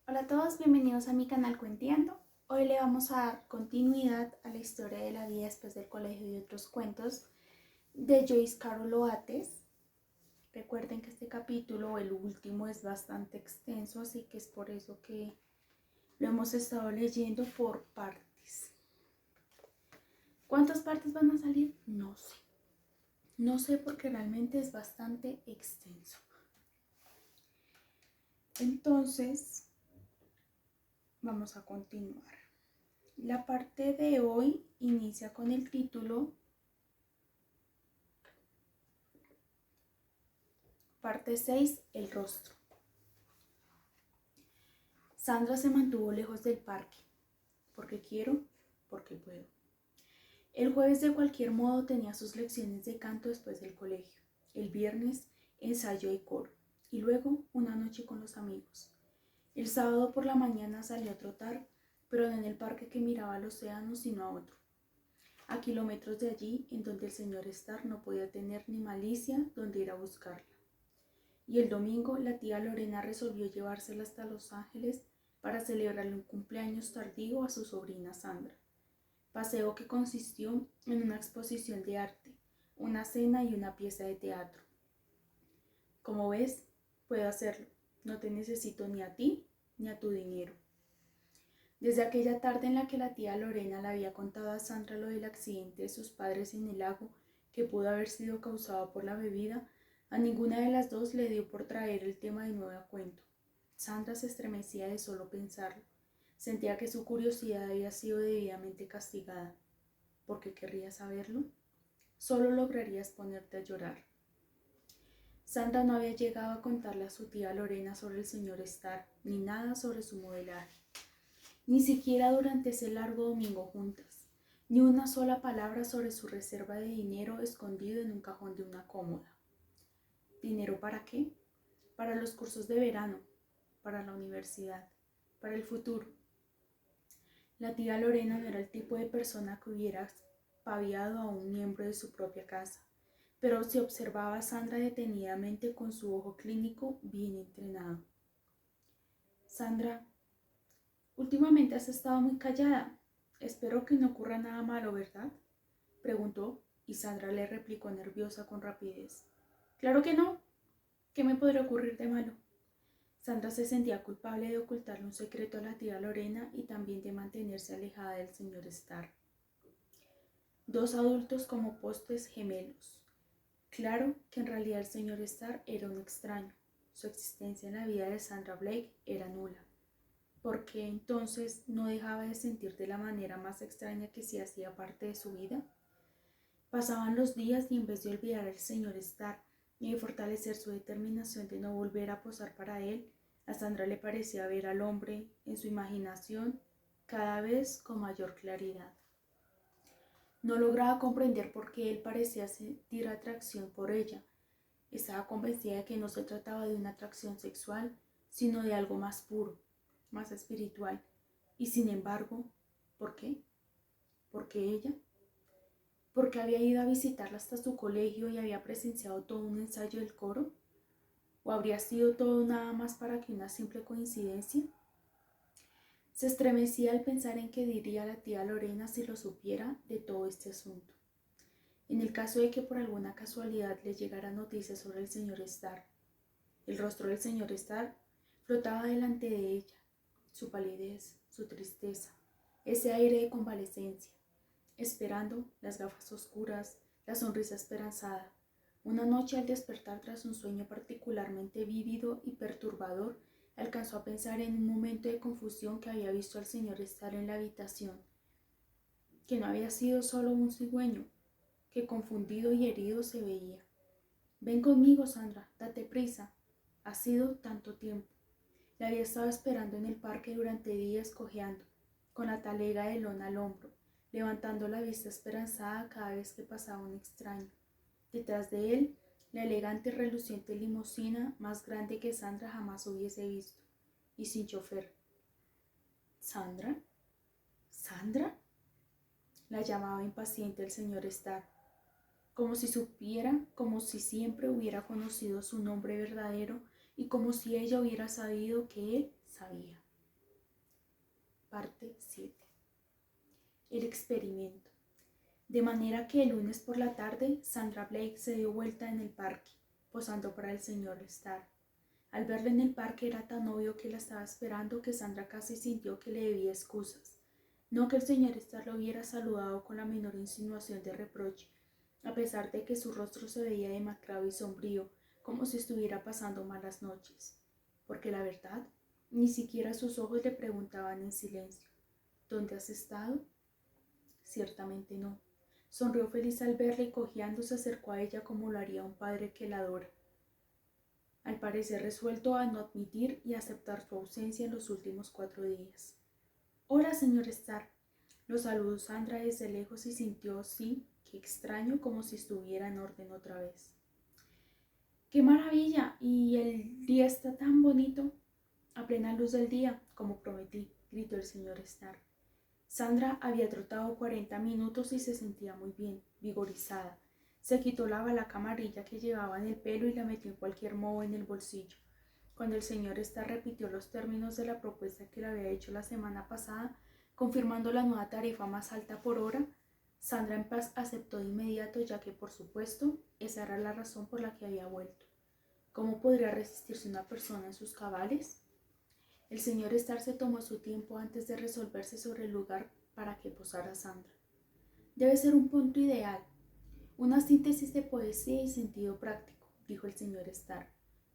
Hola a todos, bienvenidos a mi canal Cuentiendo. Hoy le vamos a dar continuidad a la historia de la vida después del colegio y otros cuentos de Joyce Carol Oates. Recuerden que este capítulo, el último, es bastante extenso, así que es por eso que lo hemos estado leyendo por partes. ¿Cuántas partes van a salir? No sé. No sé porque realmente es bastante extenso. Entonces, vamos a continuar. La parte de hoy inicia con el título Parte 6, el rostro. Sandra se mantuvo lejos del parque, porque quiero, porque puedo. El jueves de cualquier modo tenía sus lecciones de canto después del colegio. El viernes ensayo de coro y luego una noche con los amigos. El sábado por la mañana salió a trotar, pero no en el parque que miraba al océano, sino a otro, a kilómetros de allí, en donde el señor Starr no podía tener ni malicia donde ir a buscarla. Y el domingo la tía Lorena resolvió llevársela hasta Los Ángeles para celebrarle un cumpleaños tardío a su sobrina Sandra. Paseo que consistió en una exposición de arte, una cena y una pieza de teatro. Como ves, puedo hacerlo. No te necesito ni a ti ni a tu dinero. Desde aquella tarde en la que la tía Lorena le había contado a Sandra lo del accidente de sus padres en el lago, que pudo haber sido causado por la bebida, a ninguna de las dos le dio por traer el tema de nuevo a cuento. Sandra se estremecía de solo pensarlo. Sentía que su curiosidad había sido debidamente castigada. ¿Por qué querría saberlo? Solo lograrías ponerte a llorar. Sandra no había llegado a contarle a su tía Lorena sobre el señor Starr, ni nada sobre su modelaje. Ni siquiera durante ese largo domingo juntas, ni una sola palabra sobre su reserva de dinero escondido en un cajón de una cómoda. ¿Dinero para qué? Para los cursos de verano, para la universidad, para el futuro. La tía Lorena no era el tipo de persona que hubiera paviado a un miembro de su propia casa, pero se observaba a Sandra detenidamente con su ojo clínico bien entrenado. Sandra, últimamente has estado muy callada. Espero que no ocurra nada malo, ¿verdad?, preguntó, y Sandra le replicó nerviosa con rapidez. Claro que no. ¿Qué me podría ocurrir de malo? Sandra se sentía culpable de ocultarle un secreto a la tía Lorena y también de mantenerse alejada del señor Starr. Dos adultos como postes gemelos. Claro que en realidad el señor Starr era un extraño. Su existencia en la vida de Sandra Blake era nula. ¿Por qué entonces no dejaba de sentir de la manera más extraña que sí hacía parte de su vida? Pasaban los días y en vez de olvidar al señor Starr y de fortalecer su determinación de no volver a posar para él, a Sandra le parecía ver al hombre en su imaginación cada vez con mayor claridad. No lograba comprender por qué él parecía sentir atracción por ella. Estaba convencida de que no se trataba de una atracción sexual, sino de algo más puro, más espiritual. Y sin embargo, ¿por qué? ¿Por qué ella? Porque había ido a visitarla hasta su colegio y había presenciado todo un ensayo del coro. ¿O habría sido todo nada más para que una simple coincidencia? Se estremecía al pensar en qué diría la tía Lorena si lo supiera de todo este asunto. En el caso de que por alguna casualidad le llegara noticia sobre el señor Starr. El rostro del señor Starr flotaba delante de ella, su palidez, su tristeza, ese aire de convalecencia, esperando las gafas oscuras, la sonrisa esperanzada. Una noche al despertar tras un sueño particularmente vívido y perturbador, alcanzó a pensar en un momento de confusión que había visto al señor Starr en la habitación, que no había sido solo un sueño, que confundido y herido se veía. Ven conmigo, Sandra, date prisa. Ha sido tanto tiempo. La había estado esperando en el parque durante días cojeando, con la talega de lona al hombro, levantando la vista esperanzada cada vez que pasaba un extraño. Detrás de él, la elegante y reluciente limusina más grande que Sandra jamás hubiese visto, y sin chofer. ¿Sandra? ¿Sandra? La llamaba impaciente el señor Starr, como si supiera, como si siempre hubiera conocido su nombre verdadero y como si ella hubiera sabido que él sabía. Parte 7. El experimento. De manera que el lunes por la tarde, Sandra Blake se dio vuelta en el parque, posando para el señor Starr. Al verle en el parque era tan obvio que la estaba esperando que Sandra casi sintió que le debía excusas. No que el señor Starr lo hubiera saludado con la menor insinuación de reproche, a pesar de que su rostro se veía demacrado y sombrío, como si estuviera pasando malas noches. Porque la verdad, ni siquiera sus ojos le preguntaban en silencio: ¿dónde has estado? Ciertamente no. Sonrió feliz al verla y cojeando se acercó a ella como lo haría un padre que la adora, al parecer resuelto a no admitir y aceptar su ausencia en los últimos 4 días. Hola, señor Starr. Lo saludó Sandra desde lejos y sintió, sí, qué extraño, como si estuviera en orden otra vez. ¡Qué maravilla! ¿Y el día está tan bonito? A plena luz del día, como prometí, gritó el señor Starr. Sandra había trotado 40 minutos y se sentía muy bien, vigorizada. Se quitó la balaca amarilla que llevaba en el pelo y la metió en cualquier modo en el bolsillo. Cuando el señor Starr repitió los términos de la propuesta que le había hecho la semana pasada, confirmando la nueva tarifa más alta por hora, Sandra en paz aceptó de inmediato, ya que, por supuesto, esa era la razón por la que había vuelto. ¿Cómo podría resistirse una persona en sus cabales? El señor Starr se tomó su tiempo antes de resolverse sobre el lugar para que posara Sandra. Debe ser un punto ideal, una síntesis de poesía y sentido práctico, dijo el señor Starr.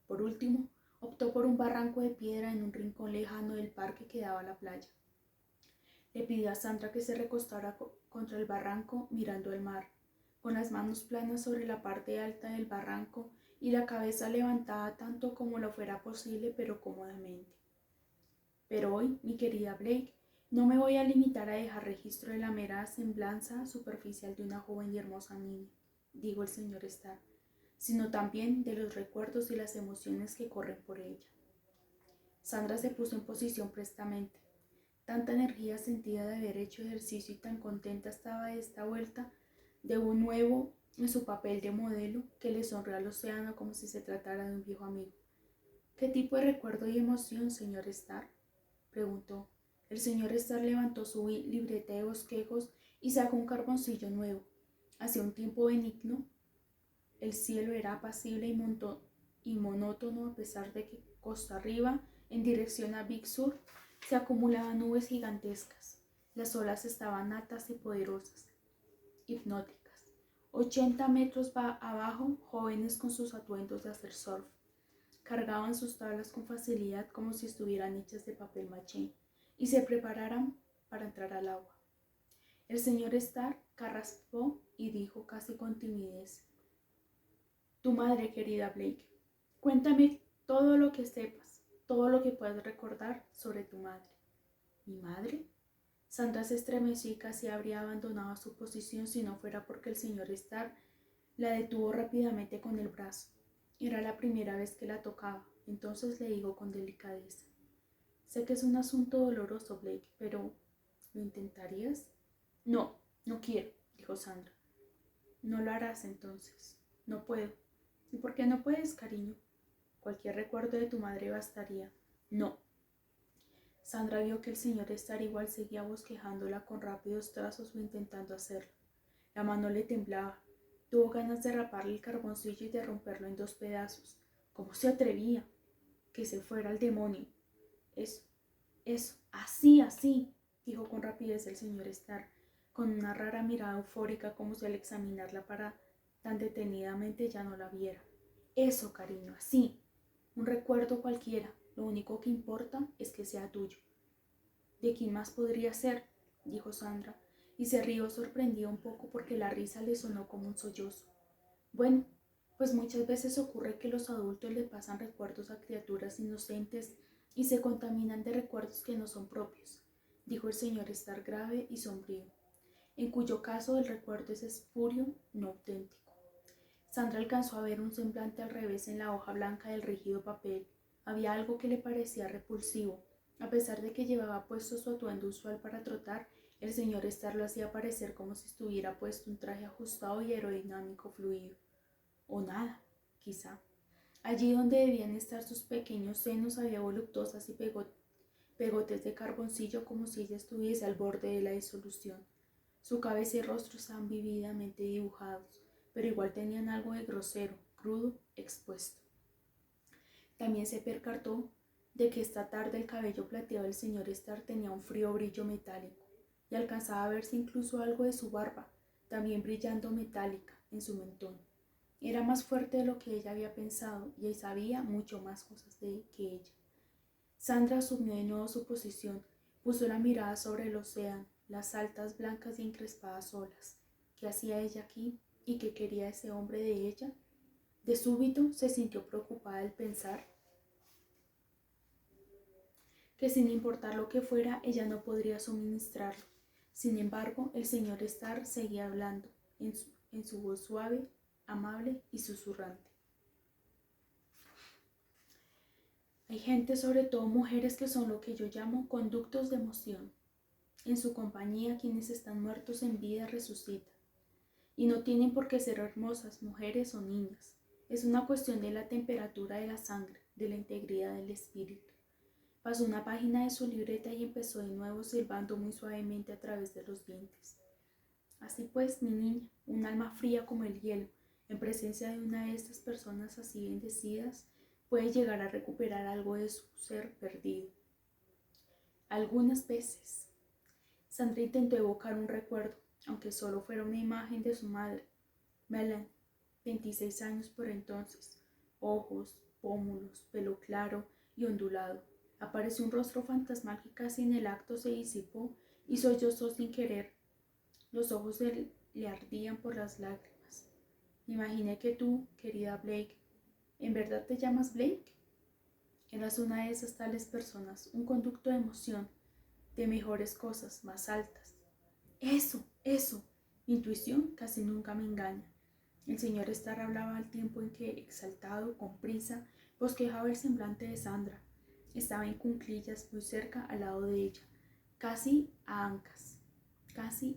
Por último, optó por un barranco de piedra en un rincón lejano del parque que daba a la playa. Le pidió a Sandra que se recostara contra el barranco mirando el mar, con las manos planas sobre la parte alta del barranco y la cabeza levantada tanto como lo fuera posible, pero cómodamente. Pero hoy, mi querida Blake, no me voy a limitar a dejar registro de la mera semblanza superficial de una joven y hermosa niña, dijo el señor Starr, sino también de los recuerdos y las emociones que corren por ella. Sandra se puso en posición prestamente. Tanta energía sentida de haber hecho ejercicio y tan contenta estaba de esta vuelta de un nuevo en su papel de modelo que le sonrió al océano como si se tratara de un viejo amigo. ¿Qué tipo de recuerdo y emoción, señor Starr?, preguntó. El señor Starr levantó su libreta de bosquejos y sacó un carboncillo nuevo. Hacía un tiempo benigno. El cielo era apacible y monótono, a pesar de que costa arriba, en dirección a Big Sur, se acumulaban nubes gigantescas. Las olas estaban altas y poderosas, hipnóticas. 80 metros abajo, jóvenes con sus atuendos de hacer surf cargaban sus tablas con facilidad como si estuvieran hechas de papel maché y se prepararan para entrar al agua. El señor Starr carraspó y dijo casi con timidez: Tu madre, querida Blake. Cuéntame todo lo que sepas, todo lo que puedas recordar sobre tu madre. ¿Mi madre? Sandra se estremeció y casi habría abandonado su posición si no fuera porque el señor Starr la detuvo rápidamente con el brazo. Era la primera vez que la tocaba, entonces le dijo con delicadeza: Sé que es un asunto doloroso, Blake, pero ¿lo intentarías? No, no quiero, dijo Sandra. No lo harás entonces. No puedo. ¿Y por qué no puedes, cariño? Cualquier recuerdo de tu madre bastaría. No. Sandra vio que el señor Starr igual seguía bosquejándola con rápidos trazos o intentando hacerlo. La mano le temblaba. Tuvo ganas de raparle el carboncillo y de romperlo en 2 pedazos. ¿Cómo se atrevía? Que se fuera al demonio. Eso, así, dijo con rapidez el señor Starr, con una rara mirada eufórica como si al examinarla para tan detenidamente ya no la viera. Eso, cariño, así. Un recuerdo cualquiera. Lo único que importa es que sea tuyo. ¿De quién más podría ser?, dijo Sandra, y se rió sorprendida un poco porque la risa le sonó como un sollozo. Bueno, pues muchas veces ocurre que los adultos le pasan recuerdos a criaturas inocentes y se contaminan de recuerdos que no son propios, dijo el señor Starr grave y sombrío, en cuyo caso el recuerdo es espurio, no auténtico. Sandra alcanzó a ver un semblante al revés en la hoja blanca del rígido papel. Había algo que le parecía repulsivo. A pesar de que llevaba puesto su atuendo usual para trotar, el señor Starr lo hacía parecer como si estuviera puesto un traje ajustado y aerodinámico fluido. O nada, quizá. Allí donde debían estar sus pequeños senos había voluptuosas y pegotes de carboncillo como si ella estuviese al borde de la disolución. Su cabeza y rostro estaban vividamente dibujados, pero igual tenían algo de grosero, crudo, expuesto. También se percató de que esta tarde el cabello plateado del señor Starr tenía un frío brillo metálico, y alcanzaba a verse incluso algo de su barba, también brillando metálica, en su mentón. Era más fuerte de lo que ella había pensado, y sabía mucho más cosas que ella. Sandra asumió de nuevo su posición, puso la mirada sobre el océano, las altas, blancas y encrespadas olas. ¿Qué hacía ella aquí? ¿Y qué quería ese hombre de ella? De súbito se sintió preocupada al pensar que sin importar lo que fuera, ella no podría suministrarlo. Sin embargo, el señor Starr seguía hablando, en su voz suave, amable y susurrante. Hay gente, sobre todo mujeres, que son lo que yo llamo conductos de emoción. En su compañía, quienes están muertos en vida resucitan. Y no tienen por qué ser hermosas, mujeres o niñas. Es una cuestión de la temperatura de la sangre, de la integridad del espíritu. Pasó una página de su libreta y empezó de nuevo silbando muy suavemente a través de los dientes. Así pues, mi niña, un alma fría como el hielo, en presencia de una de estas personas así bendecidas, puede llegar a recuperar algo de su ser perdido. Algunas veces. Sandra intentó evocar un recuerdo, aunque solo fuera una imagen de su madre, Melanie, 26 años por entonces, ojos, pómulos, pelo claro y ondulado. Apareció un rostro fantasmal que casi en el acto se disipó y sollozó sin querer. Los ojos le ardían por las lágrimas. Me imaginé que tú, querida Blake, ¿en verdad te llamas Blake? Eras una de esas tales personas, un conducto de emoción, de mejores cosas, más altas. Eso. Mi intuición casi nunca me engaña. El señor Starr hablaba al tiempo en que, exaltado, con prisa, bosquejaba el semblante de Sandra. Estaba en cuclillas, muy cerca al lado de ella, casi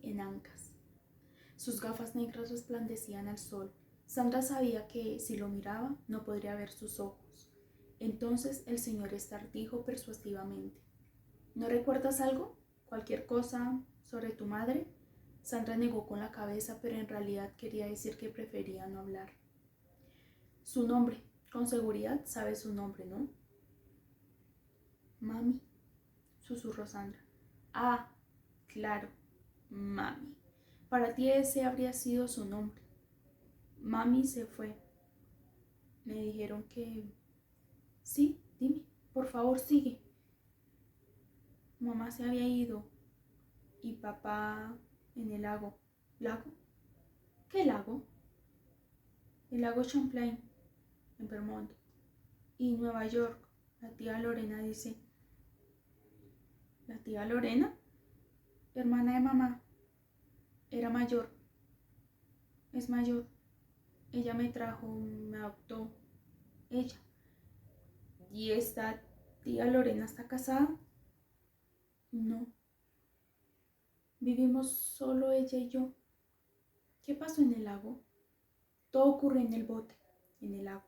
en ancas. Sus gafas negras resplandecían al sol. Sandra sabía que, si lo miraba, no podría ver sus ojos. Entonces el señor Starr dijo persuasivamente: ¿No recuerdas algo? ¿Cualquier cosa sobre tu madre? Sandra negó con la cabeza, pero en realidad quería decir que prefería no hablar. Su nombre, con seguridad sabes su nombre, ¿no? Mami, susurró Sandra. Ah, claro, Mami. Para ti ese habría sido su nombre. Mami se fue. Me dijeron que... Sí, dime, por favor, sigue. Mamá se había ido y papá en el lago. ¿Lago? ¿Qué lago? El lago Champlain, en Vermont. Y Nueva York. La tía Lorena dice... ¿La tía Lorena? Hermana de mamá. Era mayor. Es mayor. Ella me trajo, me adoptó. Ella. ¿Y esta tía Lorena está casada? No. Vivimos solo ella y yo. ¿Qué pasó en el lago? Todo ocurrió en el bote, en el lago.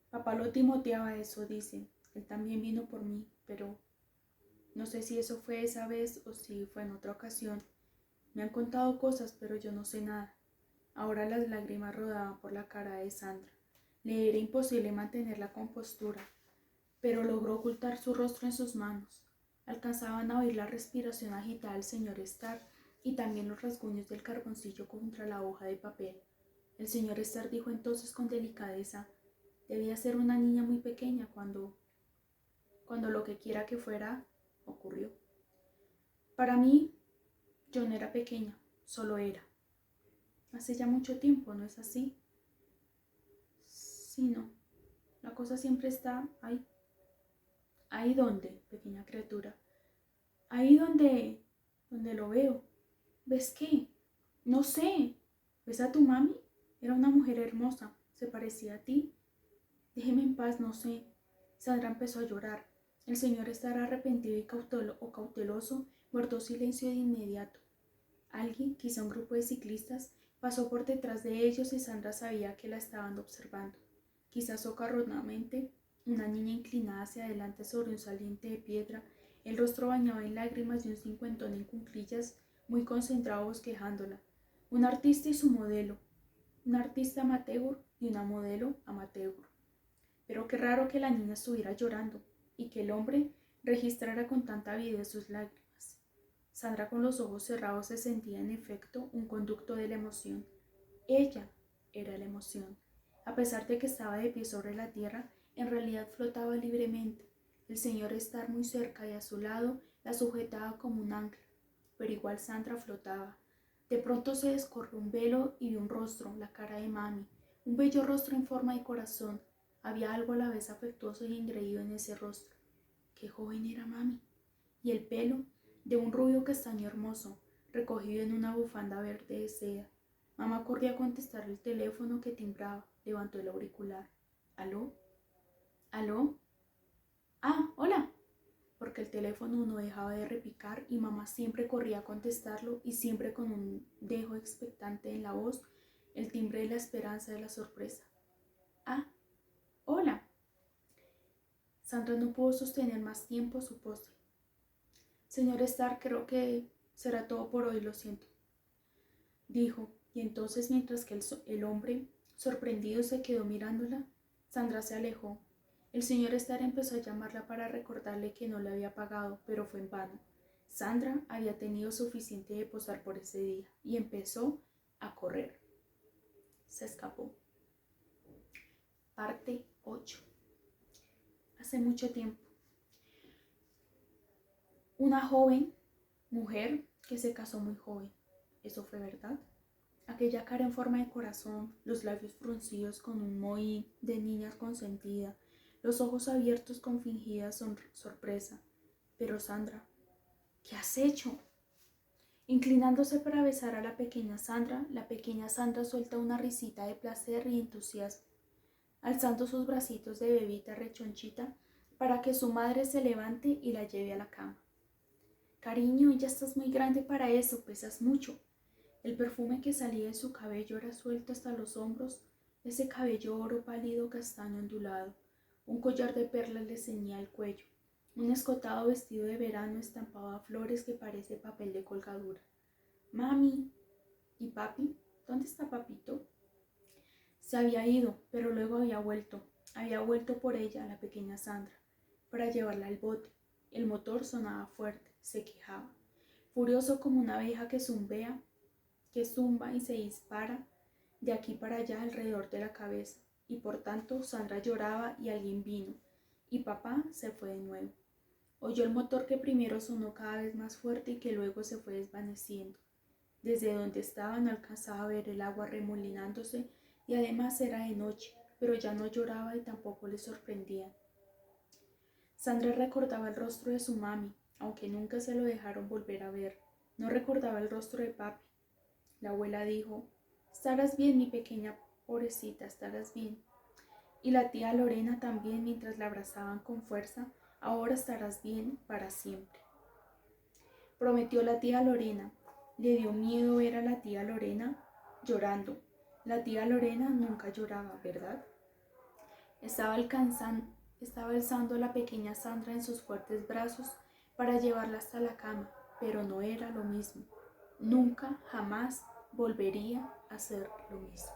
Papá lo timoteaba eso, dice. Él también vino por mí, pero no sé si eso fue esa vez o si fue en otra ocasión. Me han contado cosas, pero yo no sé nada. Ahora las lágrimas rodaban por la cara de Sandra. Le era imposible mantener la compostura, pero logró ocultar su rostro en sus manos. Alcanzaban a oír la respiración agitada del señor Starr y también los rasguños del carboncillo contra la hoja de papel. El señor Starr dijo entonces con delicadeza: debía ser una niña muy pequeña cuando lo que quiera que fuera ocurrió. Para mí, yo no era pequeña, solo era. Hace ya mucho tiempo, ¿no es así? Sí, no. La cosa siempre está ahí. ¿Ahí dónde, pequeña criatura? Ahí donde lo veo. ¿Ves qué? No sé. ¿Ves a tu mami? Era una mujer hermosa. ¿Se parecía a ti? Déjeme en paz, no sé. Sandra empezó a llorar. El señor estará arrepentido y cauteloso, guardó silencio de inmediato. Alguien, quizá un grupo de ciclistas, pasó por detrás de ellos y Sandra sabía que la estaban observando. Quizás socarronamente, una niña inclinada hacia adelante sobre un saliente de piedra, el rostro bañado en lágrimas y un cincuentón en cuclillas muy concentrado bosquejándola. Un artista y su modelo, un artista amateur y una modelo amateur. Pero qué raro que la niña estuviera llorando y que el hombre registrara con tanta avidez sus lágrimas. Sandra con los ojos cerrados se sentía en efecto un conducto de la emoción. Ella era la emoción. A pesar de que estaba de pie sobre la tierra, en realidad flotaba libremente. El señor estar muy cerca y a su lado la sujetaba como un ancla, pero igual Sandra flotaba. De pronto se descorrió un velo y vi un rostro, la cara de mami, un bello rostro en forma de corazón. Había algo a la vez afectuoso y engreído en ese rostro. Qué joven era mami. Y el pelo, de un rubio castaño hermoso, recogido en una bufanda verde de seda. Mamá corrió a contestar el teléfono que timbraba. Levantó el auricular. ¿Aló? ¿Aló? Ah, hola. Porque el teléfono no dejaba de repicar y mamá siempre corría a contestarlo y siempre con un dejo expectante en la voz, el timbre de la esperanza, de la sorpresa. Ah, hola. Sandra no pudo sostener más tiempo su postre. Señor Starr, creo que será todo por hoy, lo siento, dijo, y entonces mientras que el hombre, sorprendido, se quedó mirándola, Sandra se alejó. El señor Starr empezó a llamarla para recordarle que no le había pagado, pero fue en vano. Sandra había tenido suficiente de posar por ese día y empezó a correr. Se escapó. Parte 8. Hace mucho tiempo. Una joven mujer que se casó muy joven. ¿Eso fue verdad? Aquella cara en forma de corazón, los labios fruncidos con un mohín de niña consentida, los ojos abiertos con fingida sorpresa. Pero Sandra, ¿qué has hecho? Inclinándose para besar a la pequeña Sandra suelta una risita de placer y entusiasmo, alzando sus bracitos de bebita rechonchita para que su madre se levante y la lleve a la cama. Cariño, ya estás muy grande para eso, pesas mucho. El perfume que salía de su cabello era suelto hasta los hombros, ese cabello oro pálido castaño ondulado. Un collar de perlas le ceñía el cuello. Un escotado vestido de verano estampado a flores que parece papel de colgadura. Mami. ¿Y papi? ¿Dónde está papito? Se había ido, pero luego había vuelto. Había vuelto por ella, la pequeña Sandra, para llevarla al bote. El motor sonaba fuerte, se quejaba. Furioso como una abeja que zumba y se dispara de aquí para allá alrededor de la cabeza, y por tanto Sandra lloraba y alguien vino, y papá se fue de nuevo. Oyó el motor que primero sonó cada vez más fuerte y que luego se fue desvaneciendo. Desde donde estaba no alcanzaba a ver el agua remolinándose y además era de noche, pero ya no lloraba y tampoco le sorprendía. Sandra recordaba el rostro de su mami, aunque nunca se lo dejaron volver a ver. No recordaba el rostro de papi. La abuela dijo, estarás bien, mi pequeña pobrecita, estarás bien. Y la tía Lorena también, mientras la abrazaban con fuerza, ahora estarás bien para siempre. Prometió la tía Lorena. Le dio miedo ver a la tía Lorena llorando. La tía Lorena nunca lloraba, ¿verdad? Estaba alzando a la pequeña Sandra en sus fuertes brazos para llevarla hasta la cama, pero no era lo mismo. Nunca, jamás volvería a ser lo mismo.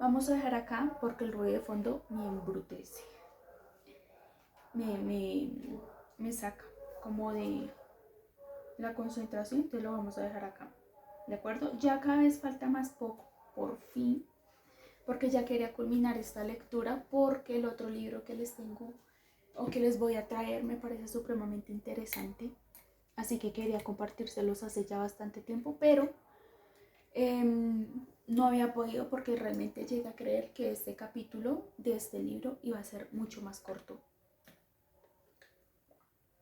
Vamos a dejar acá porque el ruido de fondo me embrutece. Me saca como de la concentración, entonces lo vamos a dejar acá. ¿De acuerdo? Ya cada vez falta más poco, por fin, porque ya quería culminar esta lectura porque el otro libro que les tengo o que les voy a traer me parece supremamente interesante. Así que quería compartírselos hace ya bastante tiempo, pero no había podido porque realmente llegué a creer que este capítulo de este libro iba a ser mucho más corto.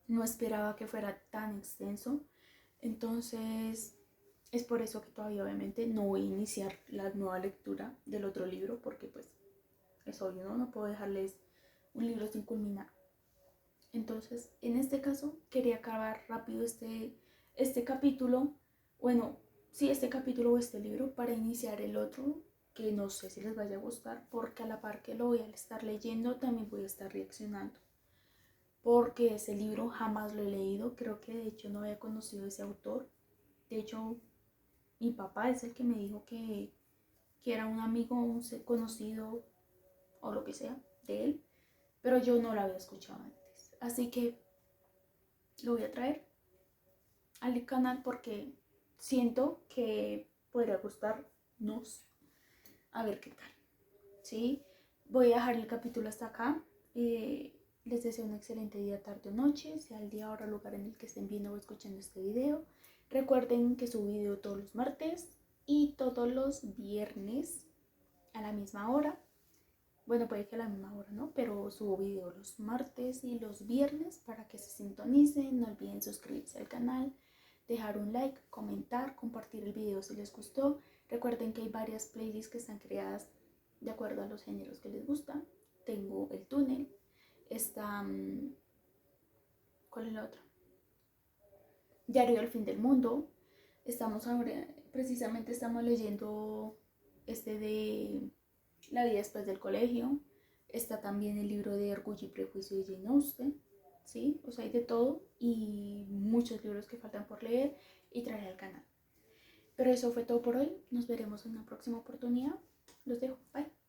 No esperaba que fuera tan extenso, entonces es por eso que todavía obviamente no voy a iniciar la nueva lectura del otro libro porque pues es obvio, no puedo dejarles un libro sin culminar. Entonces, en este caso, quería acabar rápido este capítulo, este capítulo o este libro para iniciar el otro, que no sé si les vaya a gustar, porque a la par que lo voy a estar leyendo, también voy a estar reaccionando. porque ese libro jamás lo he leído. Creo que de hecho no había conocido a ese autor. De hecho, mi papá es el que me dijo que era un amigo, un conocido o lo que sea de él, pero yo no lo había escuchado antes. Así que lo voy a traer al canal porque siento que podría gustarnos. A ver qué tal. ¿Sí? Voy a dejar el capítulo hasta acá. Les deseo un excelente día, tarde o noche, sea el día, hora, lugar en el que estén viendo o escuchando este video. Recuerden que subo video todos los martes y todos los viernes a la misma hora. Bueno, puede que a la misma hora, ¿no? Pero subo video los martes y los viernes para que se sintonicen. No olviden suscribirse al canal, dejar un like, comentar, compartir el video si les gustó. Recuerden que hay varias playlists que están creadas de acuerdo a los géneros que les gustan. Tengo el túnel, está... ¿Cuál es la otra? Diario del fin del mundo. Estamos ahora, precisamente estamos leyendo este de La vida después del colegio. Está también el libro de Orgullo y Prejuicio de Jane Austen. ¿Sí? O sea, hay de todo y muchos libros que faltan por leer y traer al canal. Pero eso fue todo por hoy. Nos veremos en una próxima oportunidad. Los dejo. Bye.